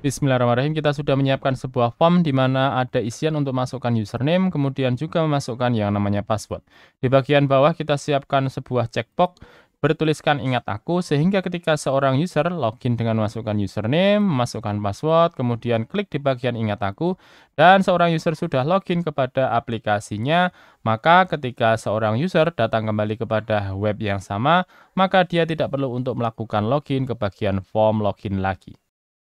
Bismillahirrahmanirrahim, kita sudah menyiapkan sebuah form di mana ada isian untuk masukkan username, kemudian juga memasukkan yang namanya password. Di bagian bawah kita siapkan sebuah checkbox bertuliskan ingat aku, sehingga ketika seorang user login dengan memasukkan username, memasukkan password, kemudian klik di bagian ingat aku, dan seorang user sudah login kepada aplikasinya, maka ketika seorang user datang kembali kepada web yang sama, maka dia tidak perlu untuk melakukan login ke bagian form login lagi.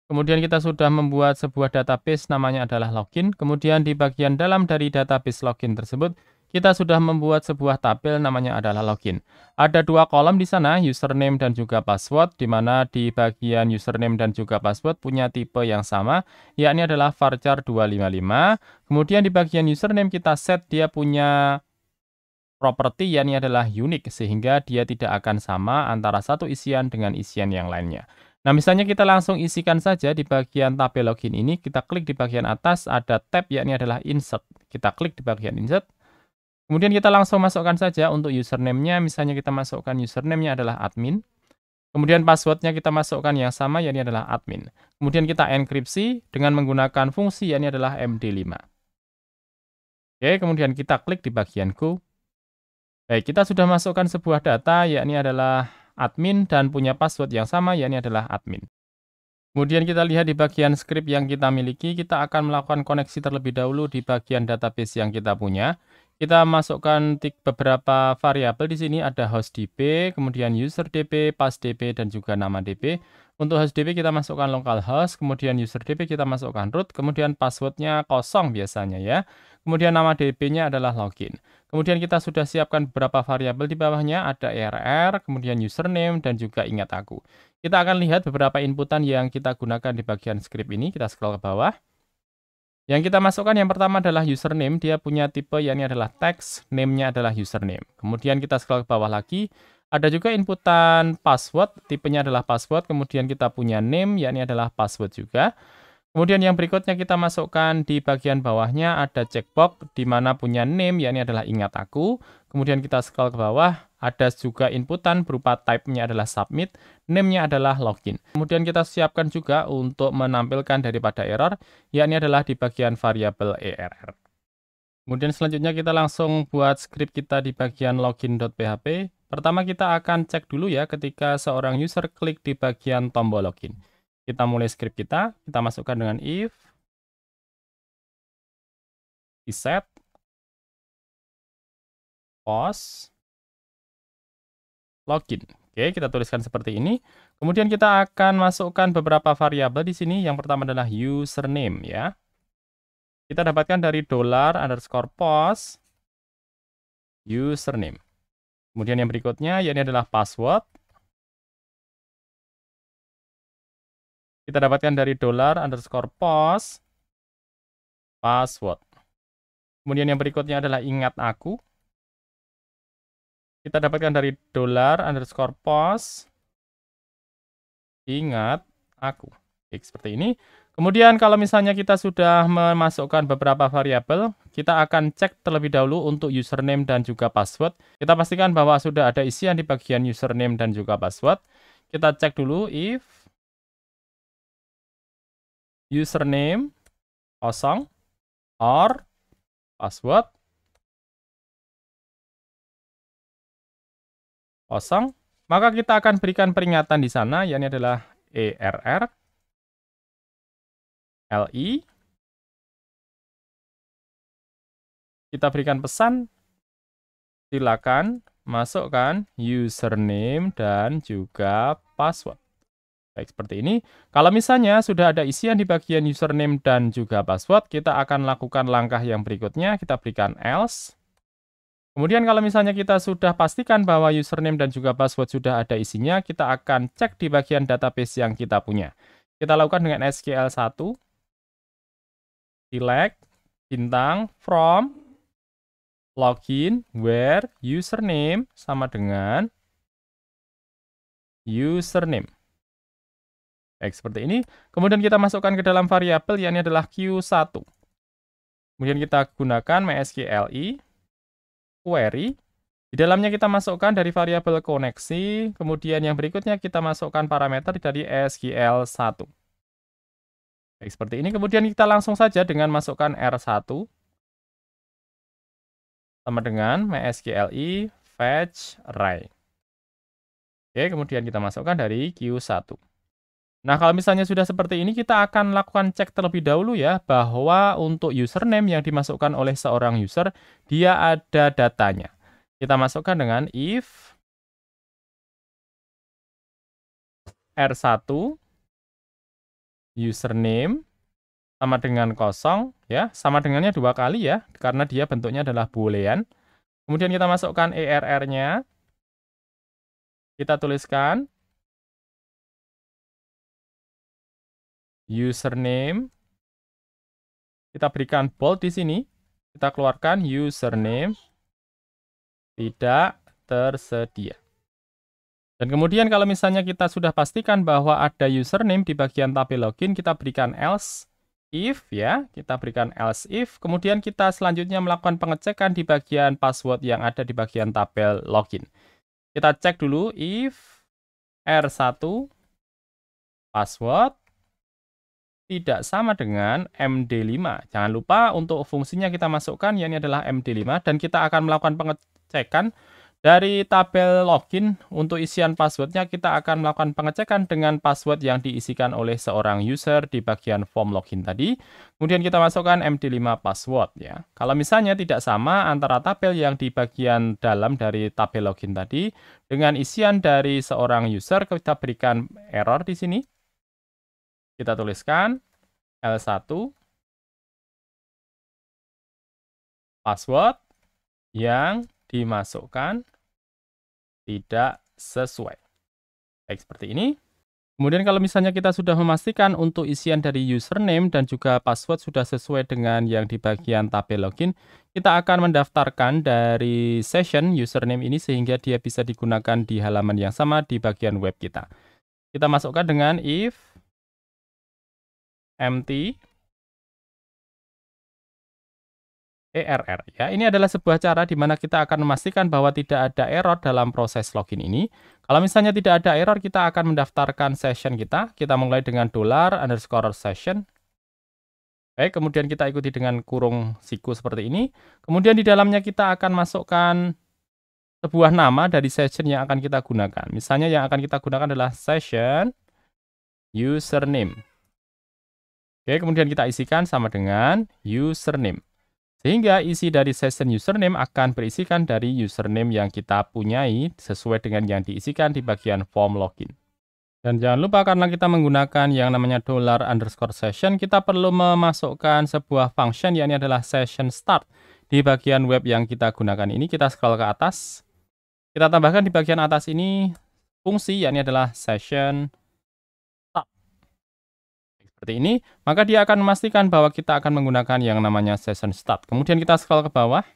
Kemudian kita sudah membuat sebuah database namanya adalah login. Kemudian di bagian dalam dari database login tersebut, kita sudah membuat sebuah tabel namanya adalah login. Ada dua kolom di sana, username dan juga password, di mana di bagian username dan juga password punya tipe yang sama, yakni adalah varchar 255. Kemudian di bagian username kita set dia punya properti, yakni adalah unique, sehingga dia tidak akan sama antara satu isian dengan isian yang lainnya. Nah, misalnya kita langsung isikan saja di bagian tabel login ini, kita klik di bagian atas, ada tab yakni adalah insert. Kita klik di bagian insert, kemudian kita langsung masukkan saja untuk username-nya, misalnya kita masukkan username-nya adalah admin, kemudian password-nya kita masukkan yang sama, yakni adalah admin. Kemudian kita enkripsi dengan menggunakan fungsi yakni adalah MD5. Oke, kemudian kita klik di bagian Go. Baik, kita sudah masukkan sebuah data, yakni adalah admin dan punya password yang sama, yakni adalah admin. Kemudian kita lihat di bagian script yang kita miliki, kita akan melakukan koneksi terlebih dahulu di bagian database yang kita punya. Kita masukkan beberapa variabel di sini, ada host DB, kemudian user DB, pass DB, dan juga nama DB. Untuk host DB kita masukkan localhost, kemudian user DB kita masukkan root, kemudian passwordnya kosong biasanya ya. Kemudian nama DB-nya adalah login. Kemudian kita sudah siapkan beberapa variabel di bawahnya, ada ERR, kemudian username, dan juga ingat aku. Kita akan lihat beberapa inputan yang kita gunakan di bagian script ini. Kita scroll ke bawah. Yang kita masukkan yang pertama adalah username. Dia punya tipe yakni adalah text, name-nya adalah username. Kemudian kita scroll ke bawah lagi. Ada juga inputan password, tipenya adalah password. Kemudian kita punya name, yakni adalah password juga. Kemudian yang berikutnya kita masukkan di bagian bawahnya ada checkbox di mana punya name, yakni adalah ingat aku. Kemudian kita scroll ke bawah, ada juga inputan berupa type-nya adalah submit, name-nya adalah login. Kemudian kita siapkan juga untuk menampilkan daripada error, yakni adalah di bagian variabel ERR. Kemudian selanjutnya kita langsung buat script kita di bagian login.php. Pertama kita akan cek dulu ya ketika seorang user klik di bagian tombol login. Kita mulai script kita masukkan dengan if, set, post, login. Oke, kita tuliskan seperti ini. Kemudian kita akan masukkan beberapa variabel di sini. Yang pertama adalah username ya. Kita dapatkan dari $_post username. Kemudian yang berikutnya yakni adalah password. Kita dapatkan dari $_post password. Kemudian yang berikutnya adalah ingat aku. Kita dapatkan dari $_post ingat aku. Oke, seperti ini. Kemudian kalau misalnya kita sudah memasukkan beberapa variabel, kita akan cek terlebih dahulu untuk username dan juga password. Kita pastikan bahwa sudah ada isian di bagian username dan juga password. Kita cek dulu if username kosong or password kosong, maka kita akan berikan peringatan di sana, yakni adalah ERR, LI. Kita berikan pesan, silakan masukkan username dan juga password. Baik, seperti ini. Kalau misalnya sudah ada isian di bagian username dan juga password, kita akan lakukan langkah yang berikutnya, kita berikan else. Kemudian kalau misalnya kita sudah pastikan bahwa username dan juga password sudah ada isinya, kita akan cek di bagian database yang kita punya. Kita lakukan dengan SQL1, select, bintang, from, login, where, username, sama dengan username. Baik, seperti ini. Kemudian kita masukkan ke dalam variabel, yakni adalah Q1. Kemudian kita gunakan MySQLi, query. Di dalamnya kita masukkan dari variabel koneksi, kemudian yang berikutnya kita masukkan parameter dari SQL1. Baik, seperti ini. Kemudian kita langsung saja dengan masukkan R1 sama dengan MySQLi fetch array. Oke, kemudian kita masukkan dari Q1. Nah, kalau misalnya sudah seperti ini, kita akan lakukan cek terlebih dahulu ya, bahwa untuk username yang dimasukkan oleh seorang user, dia ada datanya. Kita masukkan dengan if R1 username sama dengan kosong, ya, sama dengannya 2 kali ya, karena dia bentuknya adalah boolean. Kemudian kita masukkan ERR-nya, kita tuliskan username, kita berikan bold di sini, kita keluarkan username tidak tersedia. Dan kemudian kalau misalnya kita sudah pastikan bahwa ada username di bagian tabel login, kita berikan else if ya, kita berikan else if, kemudian kita selanjutnya melakukan pengecekan di bagian password yang ada di bagian tabel login. Kita cek dulu if R1 password tidak sama dengan MD5. Jangan lupa untuk fungsinya kita masukkan, yakni adalah MD5, dan kita akan melakukan pengecekan dari tabel login. Untuk isian passwordnya kita akan melakukan pengecekan dengan password yang diisikan oleh seorang user di bagian form login tadi. Kemudian kita masukkan MD5 password ya. Kalau misalnya tidak sama antara tabel yang di bagian dalam dari tabel login tadi dengan isian dari seorang user, kita berikan error di sini. Kita tuliskan L1 password yang dimasukkan tidak sesuai. Baik, seperti ini. Kemudian kalau misalnya kita sudah memastikan untuk isian dari username dan juga password sudah sesuai dengan yang di bagian tabel login, kita akan mendaftarkan dari session username ini sehingga dia bisa digunakan di halaman yang sama di bagian web kita. Kita masukkan dengan if empty ERR ya. Ini adalah sebuah cara di mana kita akan memastikan bahwa tidak ada error dalam proses login ini. Kalau misalnya tidak ada error, kita akan mendaftarkan session kita. Kita mulai dengan $_session. Baik, kemudian kita ikuti dengan kurung siku seperti ini. Kemudian di dalamnya kita akan masukkan sebuah nama dari session yang akan kita gunakan. Misalnya yang akan kita gunakan adalah session username. Oke, kemudian kita isikan sama dengan username. Sehingga isi dari session username akan berisikan dari username yang kita punyai sesuai dengan yang diisikan di bagian form login. Dan jangan lupa karena kita menggunakan yang namanya $_session, kita perlu memasukkan sebuah function yakni adalah session start. Di bagian web yang kita gunakan ini, kita scroll ke atas. Kita tambahkan di bagian atas ini fungsi yakni adalah session seperti ini, maka dia akan memastikan bahwa kita akan menggunakan yang namanya session start. Kemudian kita scroll ke bawah.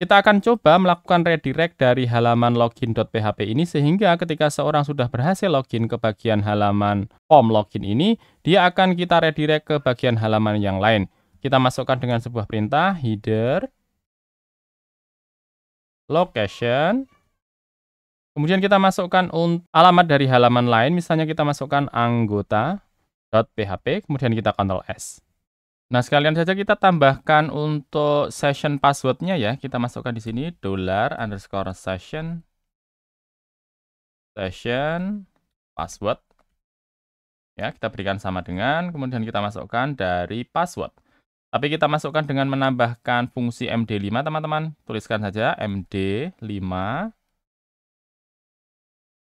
Kita akan coba melakukan redirect dari halaman login.php ini sehingga ketika seorang sudah berhasil login ke bagian halaman form login ini, dia akan kita redirect ke bagian halaman yang lain. Kita masukkan dengan sebuah perintah header location. Kemudian kita masukkan alamat dari halaman lain, misalnya kita masukkan anggota.php, kemudian kita Ctrl S. Nah, sekalian saja kita tambahkan untuk session passwordnya ya. Kita masukkan di sini $_session password. Ya, kita berikan sama dengan, kemudian kita masukkan dari password. Tapi kita masukkan dengan menambahkan fungsi MD5, teman-teman. Tuliskan saja MD5.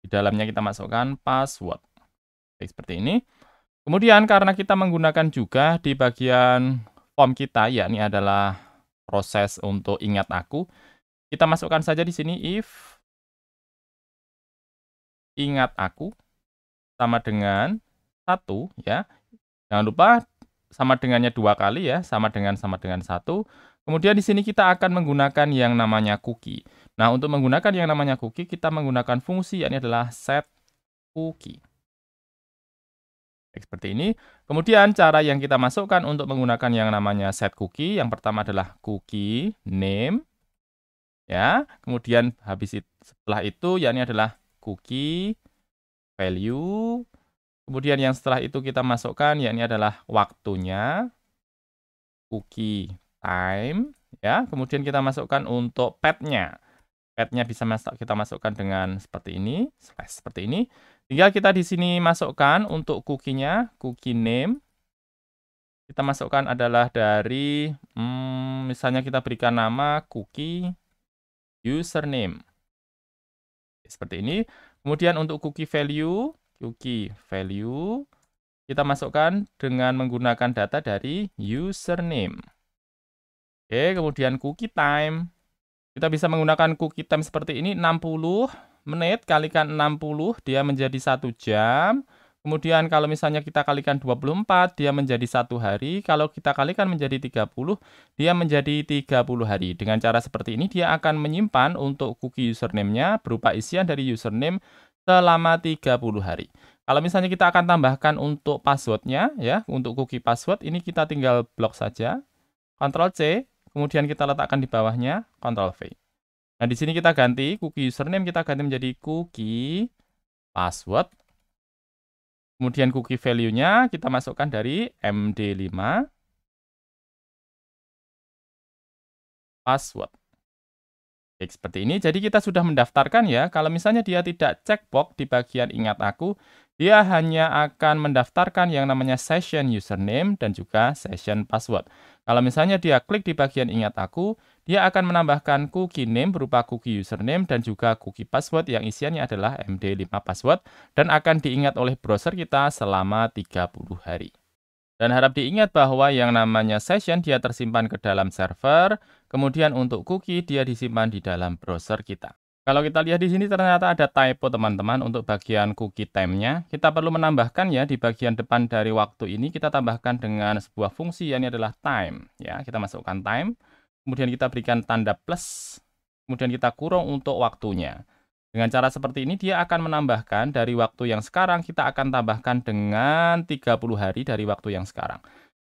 Di dalamnya kita masukkan password. Oke, seperti ini. Kemudian karena kita menggunakan juga di bagian form kita, yakni adalah proses untuk ingat aku, kita masukkan saja di sini if ingat aku sama dengan 1 ya. Jangan lupa sama dengannya 2 kali ya, sama dengan 1. Kemudian di sini kita akan menggunakan yang namanya cookie. Nah, untuk menggunakan yang namanya cookie, kita menggunakan fungsi yakni adalah set cookie. Seperti ini. Kemudian cara yang kita masukkan untuk menggunakan yang namanya set cookie, yang pertama adalah cookie name. Ya, kemudian setelah itu yakni adalah cookie value Kemudian yang setelah itu kita masukkan, ya ini adalah waktunya, cookie time, ya. Kemudian kita masukkan untuk path-nya. Path-nya bisa kita masukkan dengan seperti ini, slash seperti ini. Tinggal kita di sini masukkan untuk cookie-nya, cookie name. Kita masukkan adalah dari, misalnya kita berikan nama cookie username. Seperti ini. Kemudian untuk cookie value, kita masukkan dengan menggunakan data dari username. Oke, kemudian cookie time. Kita bisa menggunakan cookie time seperti ini, 60 menit kalikan 60, dia menjadi 1 jam. Kemudian kalau misalnya kita kalikan 24, dia menjadi 1 hari. Kalau kita kalikan menjadi 30, dia menjadi 30 hari. Dengan cara seperti ini, dia akan menyimpan untuk cookie username-nya berupa isian dari username selama 30 hari. Kalau misalnya kita akan tambahkan untuk password-nya, ya, untuk cookie password, ini kita tinggal blok saja. Ctrl-C, kemudian kita letakkan di bawahnya, Ctrl-V. Nah, di sini kita ganti, cookie username kita ganti menjadi cookie password. Kemudian cookie value-nya kita masukkan dari MD5 password. Oke, seperti ini. Jadi kita sudah mendaftarkan ya. Kalau misalnya dia tidak checkbox di bagian ingat aku, dia hanya akan mendaftarkan yang namanya session username dan juga session password. Kalau misalnya dia klik di bagian ingat aku, dia akan menambahkan cookie name berupa cookie username dan juga cookie password yang isiannya adalah MD5 password dan akan diingat oleh browser kita selama 30 hari. Dan harap diingat bahwa yang namanya session dia tersimpan ke dalam server, kemudian untuk cookie dia disimpan di dalam browser kita. Kalau kita lihat di sini ternyata ada typo teman-teman untuk bagian cookie time-nya. Kita perlu menambahkan ya di bagian depan dari waktu ini kita tambahkan dengan sebuah fungsi yang ini adalah time. Ya, kita masukkan time, kemudian kita berikan tanda plus, kemudian kita kurung untuk waktunya. Dengan cara seperti ini dia akan menambahkan dari waktu yang sekarang kita akan tambahkan dengan 30 hari dari waktu yang sekarang.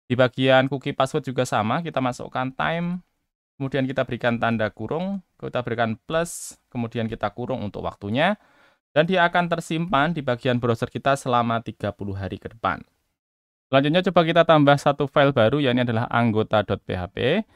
Di bagian cookie password juga sama, kita masukkan time, kemudian kita berikan tanda kurung, kita berikan plus, kemudian kita kurung untuk waktunya, dan dia akan tersimpan di bagian browser kita selama 30 hari ke depan. Selanjutnya coba kita tambah satu file baru, yakni adalah anggota.php.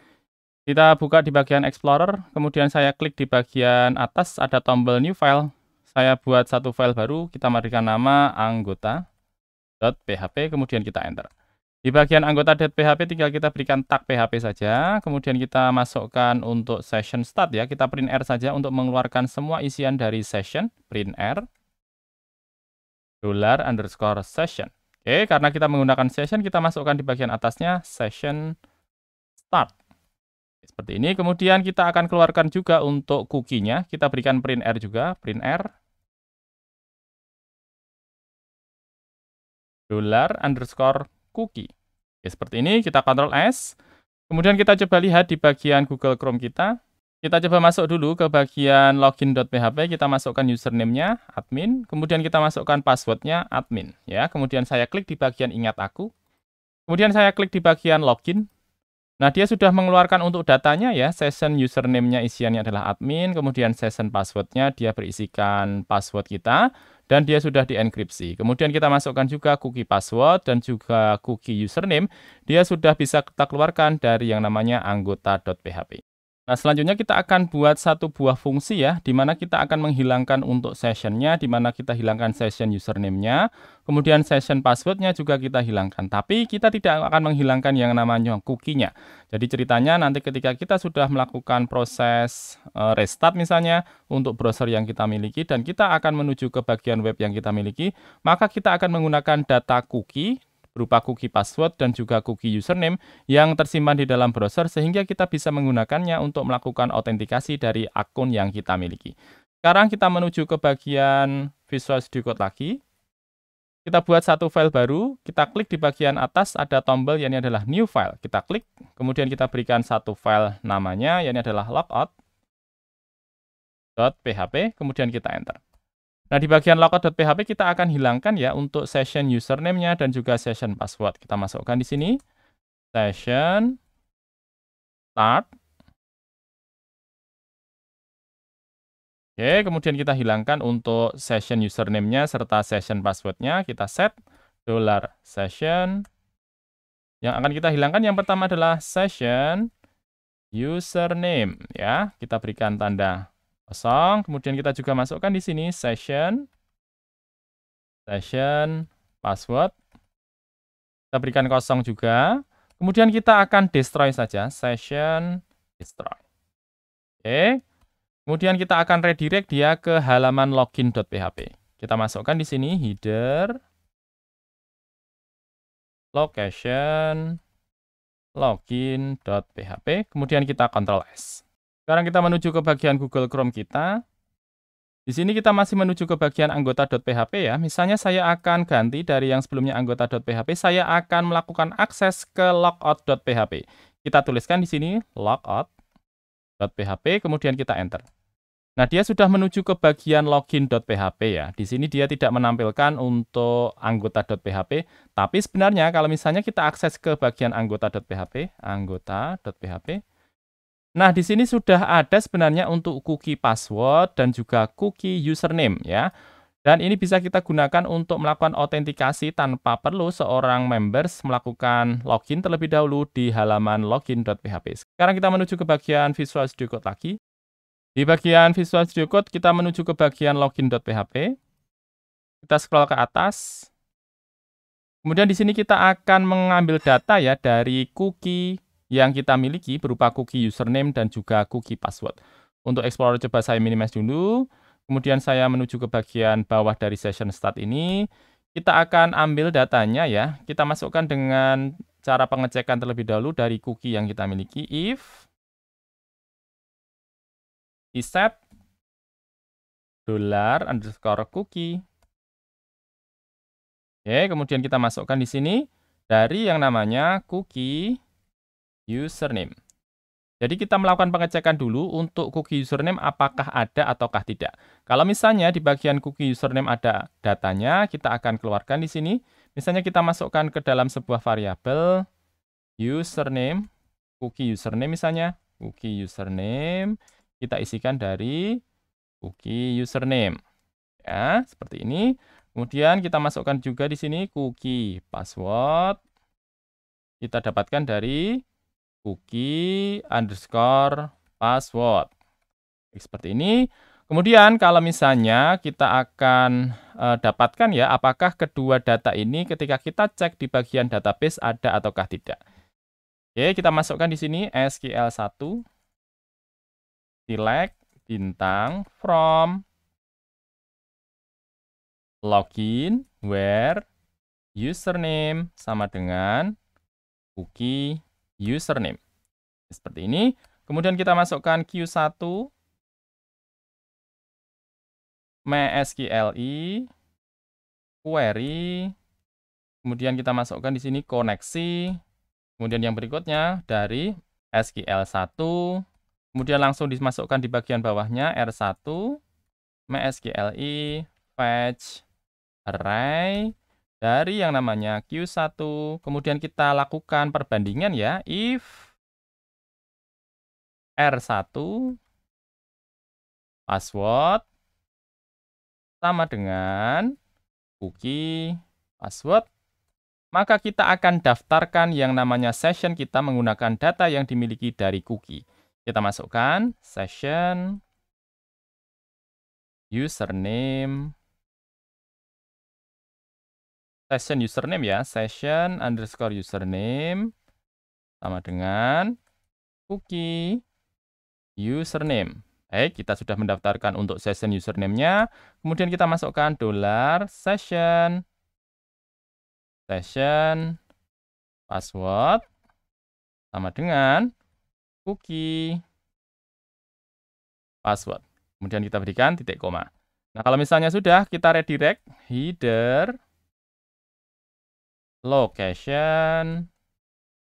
Kita buka di bagian Explorer, kemudian saya klik di bagian atas ada tombol New File. Saya buat satu file baru, kita berikan nama anggota.php, kemudian kita Enter. Di bagian anggota.php tinggal kita berikan tag PHP saja, kemudian kita masukkan untuk session start ya, kita print R saja untuk mengeluarkan semua isian dari session, print R, $_session. Oke, karena kita menggunakan session, kita masukkan di bagian atasnya session start. Seperti ini, kemudian kita akan keluarkan juga untuk cookie-nya, kita berikan print R juga, print R, $_cookie. Oke, seperti ini, kita Ctrl S, kemudian kita coba lihat di bagian Google Chrome kita coba masuk dulu ke bagian login.php, kita masukkan username-nya, admin, kemudian kita masukkan password-nya, admin. Ya, kemudian saya klik di bagian ingat aku, kemudian saya klik di bagian login. Nah, dia sudah mengeluarkan untuk datanya ya, session username-nya isiannya adalah admin, kemudian session password-nya dia berisikan password kita, dan dia sudah dienkripsi. Kemudian kita masukkan juga cookie password dan juga cookie username, dia sudah bisa kita keluarkan dari yang namanya anggota.php. Nah, selanjutnya kita akan buat satu buah fungsi ya, di mana kita akan menghilangkan untuk session-nya, di mana kita hilangkan session username-nya, kemudian session password-nya juga kita hilangkan. Tapi kita tidak akan menghilangkan yang namanya cookie-nya. Jadi ceritanya nanti ketika kita sudah melakukan proses restart misalnya untuk browser yang kita miliki, dan kita akan menuju ke bagian web yang kita miliki, maka kita akan menggunakan data cookie, berupa cookie password dan juga cookie username yang tersimpan di dalam browser sehingga kita bisa menggunakannya untuk melakukan autentikasi dari akun yang kita miliki. Sekarang kita menuju ke bagian Visual Studio Code lagi. Kita buat satu file baru, kita klik di bagian atas ada tombol yang ini adalah New File. Kita klik, kemudian kita berikan satu file namanya yang ini adalah logout.php, kemudian kita Enter. Nah, di bagian logout.php kita akan hilangkan ya untuk session username-nya dan juga session password. Kita masukkan di sini, session start. Oke, kemudian kita hilangkan untuk session username-nya serta session password-nya. Kita set $session. Yang akan kita hilangkan yang pertama adalah session username ya. Kita berikan tanda kosong. Kemudian kita juga masukkan di sini session password. Kita berikan kosong juga. Kemudian kita akan destroy saja session destroy. Oke. Kemudian kita akan redirect dia ke halaman login.php. Kita masukkan di sini header location login.php. Kemudian kita Ctrl S. Sekarang kita menuju ke bagian Google Chrome kita. Di sini kita masih menuju ke bagian anggota.php ya. Misalnya saya akan ganti dari yang sebelumnya anggota.php, saya akan melakukan akses ke logout.php. Kita tuliskan di sini logout.php, kemudian kita enter. Nah, dia sudah menuju ke bagian login.php ya. Di sini dia tidak menampilkan untuk anggota.php, tapi sebenarnya kalau misalnya kita akses ke bagian anggota.php, nah, di sini sudah ada sebenarnya untuk cookie password dan juga cookie username ya. Dan ini bisa kita gunakan untuk melakukan autentikasi tanpa perlu seorang members melakukan login terlebih dahulu di halaman login.php. Sekarang kita menuju ke bagian Visual Studio Code lagi. Di bagian Visual Studio Code, kita menuju ke bagian login.php. Kita scroll ke atas. Kemudian di sini kita akan mengambil data ya dari cookie yang kita miliki berupa cookie username dan juga cookie password. Untuk Explorer coba saya minimize dulu. Kemudian saya menuju ke bagian bawah dari session start ini. Kita akan ambil datanya ya. Kita masukkan dengan cara pengecekan terlebih dahulu dari cookie yang kita miliki. If set $_cookie. Oke, kemudian kita masukkan di sini dari yang namanya cookie username. Jadi kita melakukan pengecekan dulu untuk cookie username apakah ada ataukah tidak. Kalau misalnya di bagian cookie username ada datanya, kita akan keluarkan di sini. Misalnya kita masukkan ke dalam sebuah variabel username, cookie username misalnya, cookie username, kita isikan dari cookie username. Ya, seperti ini. Kemudian kita masukkan juga di sini cookie password. Kita dapatkan dari cookie_password. Seperti ini. Kemudian kalau misalnya kita akan dapatkan ya apakah kedua data ini ketika kita cek di bagian database ada ataukah tidak. Oke, kita masukkan di sini SQL1 select bintang from login where username sama dengan cookie username. Seperti ini. Kemudian kita masukkan Q1 MySQLi query. Kemudian kita masukkan di sini koneksi. Kemudian yang berikutnya dari SQL1. Kemudian langsung dimasukkan di bagian bawahnya R1 MySQLi fetch array dari yang namanya Q1. Kemudian kita lakukan perbandingan ya. If R1 password sama dengan cookie password, maka kita akan daftarkan yang namanya session kita menggunakan data yang dimiliki dari cookie. Kita masukkan session username ya, session_username sama dengan cookie username. Baik, kita sudah mendaftarkan untuk session username-nya. Kemudian kita masukkan $session password sama dengan cookie password. Kemudian kita berikan titik koma. Nah, kalau misalnya sudah, kita redirect header location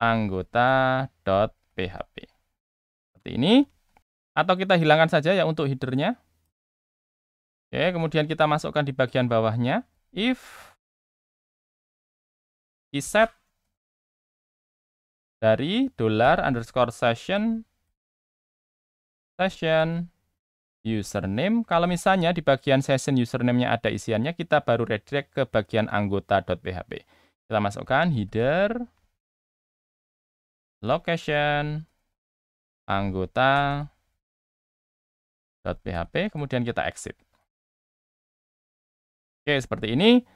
anggota.php. Seperti ini. Atau kita hilangkan saja ya untuk headernya. Oke, kemudian kita masukkan di bagian bawahnya. If set dari $_session username. Kalau misalnya di bagian session username-nya ada isiannya, kita baru redirect ke bagian anggota.php. Kita masukkan header, location, anggota.php, kemudian kita exit. Oke, seperti ini.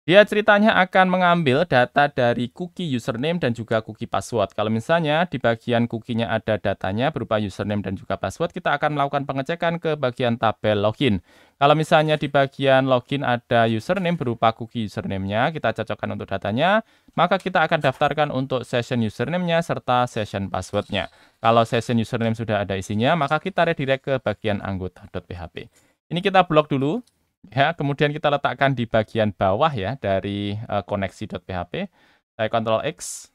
Dia ceritanya akan mengambil data dari cookie username dan juga cookie password. Kalau misalnya di bagian cookie-nya ada datanya berupa username dan juga password, kita akan melakukan pengecekan ke bagian tabel login. Kalau misalnya di bagian login ada username berupa cookie username-nya, kita cocokkan untuk datanya, maka kita akan daftarkan untuk session username-nya serta session password-nya. Kalau session username sudah ada isinya, maka kita redirect ke bagian anggota.php. Ini kita blok dulu. Ya, kemudian kita letakkan di bagian bawah ya dari koneksi.php. Saya Ctrl X.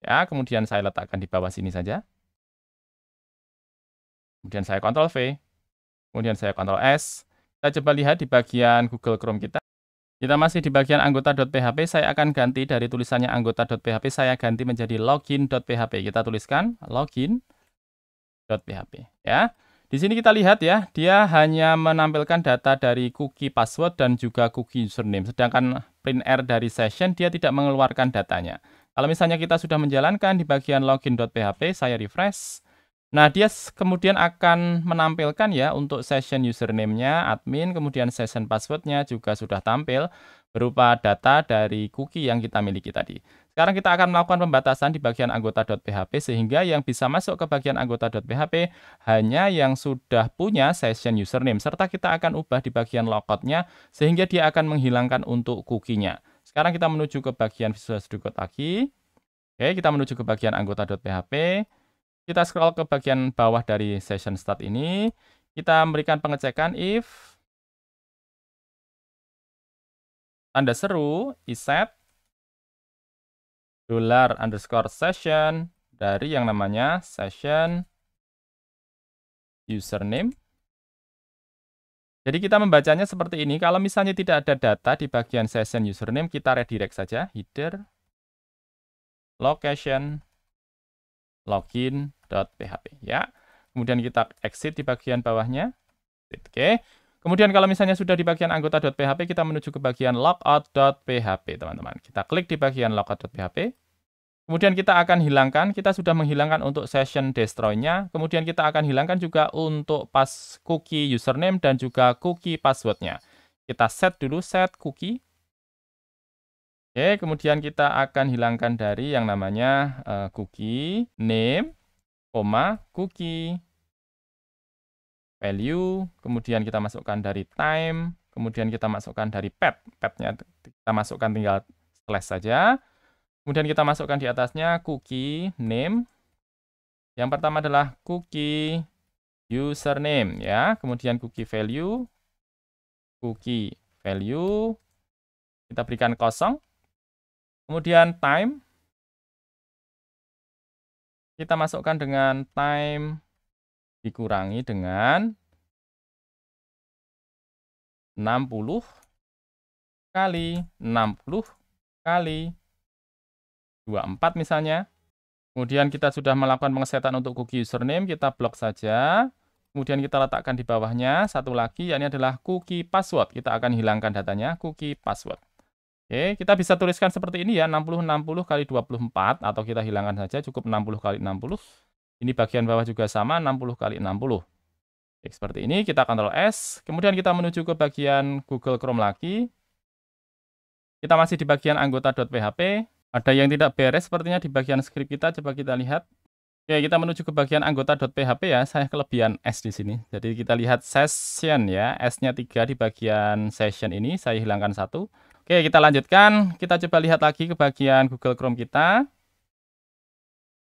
Ya, kemudian saya letakkan di bawah sini saja. Kemudian saya Ctrl V. Kemudian saya Ctrl S. Kita coba lihat di bagian Google Chrome kita. Kita masih di bagian anggota.php. Saya akan ganti dari tulisannya anggota.php, saya ganti menjadi login.php. Kita tuliskan login.php. Ya. Di sini kita lihat ya, dia hanya menampilkan data dari cookie password dan juga cookie username. Sedangkan printr dari session, dia tidak mengeluarkan datanya. Kalau misalnya kita sudah menjalankan di bagian login.php, saya refresh. Nah, dia kemudian akan menampilkan ya untuk session username-nya, admin, kemudian session password-nya juga sudah tampil berupa data dari cookie yang kita miliki tadi. Sekarang kita akan melakukan pembatasan di bagian anggota.php sehingga yang bisa masuk ke bagian anggota.php hanya yang sudah punya session username. Serta kita akan ubah di bagian logout-nya sehingga dia akan menghilangkan untuk cookie-nya. Sekarang kita menuju ke bagian Visual Studio Code lagi. Oke, kita menuju ke bagian anggota.php. Kita scroll ke bagian bawah dari session start ini. Kita memberikan pengecekan if tanda seru iset $_session dari yang namanya session username. Jadi kita membacanya seperti ini. Kalau misalnya tidak ada data di bagian session username, kita redirect saja header location login.php ya. Kemudian kita exit di bagian bawahnya. Oke. Kemudian kalau misalnya sudah di bagian anggota.php, kita menuju ke bagian logout.php, teman-teman. Kita klik di bagian logout.php. Kemudian kita akan hilangkan, kita sudah menghilangkan untuk session destroy-nya. Kemudian kita akan hilangkan juga untuk pas cookie username dan juga cookie password-nya. Kita set dulu, set cookie. Oke, kemudian kita akan hilangkan dari yang namanya cookie name, cookie value. Kemudian kita masukkan dari time. Kemudian kita masukkan dari path. Path-nya kita masukkan tinggal slash saja. Kemudian kita masukkan di atasnya cookie name. Yang pertama adalah cookie username ya. Kemudian cookie value. Kita berikan kosong. Kemudian time. Kita masukkan dengan time dikurangi dengan 60 kali 60 kali 24 misalnya. Kemudian kita sudah melakukan pengesetan untuk cookie username, kita blok saja. Kemudian kita letakkan di bawahnya satu lagi, yakni adalah cookie password. Kita akan hilangkan datanya, cookie password. Oke, kita bisa tuliskan seperti ini ya, 60 kali 24, atau kita hilangkan saja, cukup 60 kali 60. Ini bagian bawah juga sama, 60 kali 60. Oke, seperti ini, kita Ctrl S. Kemudian kita menuju ke bagian Google Chrome lagi. Kita masih di bagian anggota.php. Ada yang tidak beres sepertinya di bagian script kita, coba kita lihat. Oke, kita menuju ke bagian anggota.php ya, saya kelebihan S di sini. Jadi kita lihat session ya, S-nya 3 di bagian session ini, saya hilangkan 1. Oke, kita lanjutkan, kita coba lihat lagi ke bagian Google Chrome kita.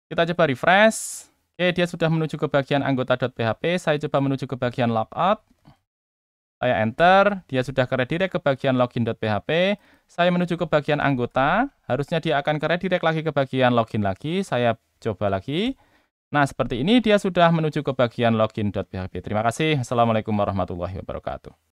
Kita coba refresh. Oke, dia sudah menuju ke bagian anggota.php, saya coba menuju ke bagian logout. Saya enter, dia sudah ke redirect ke bagian login.php. Saya menuju ke bagian anggota, harusnya dia akan ke redirect lagi ke bagian login lagi. Saya coba lagi. Nah, seperti ini dia sudah menuju ke bagian login.php. Terima kasih. Assalamualaikum warahmatullahi wabarakatuh.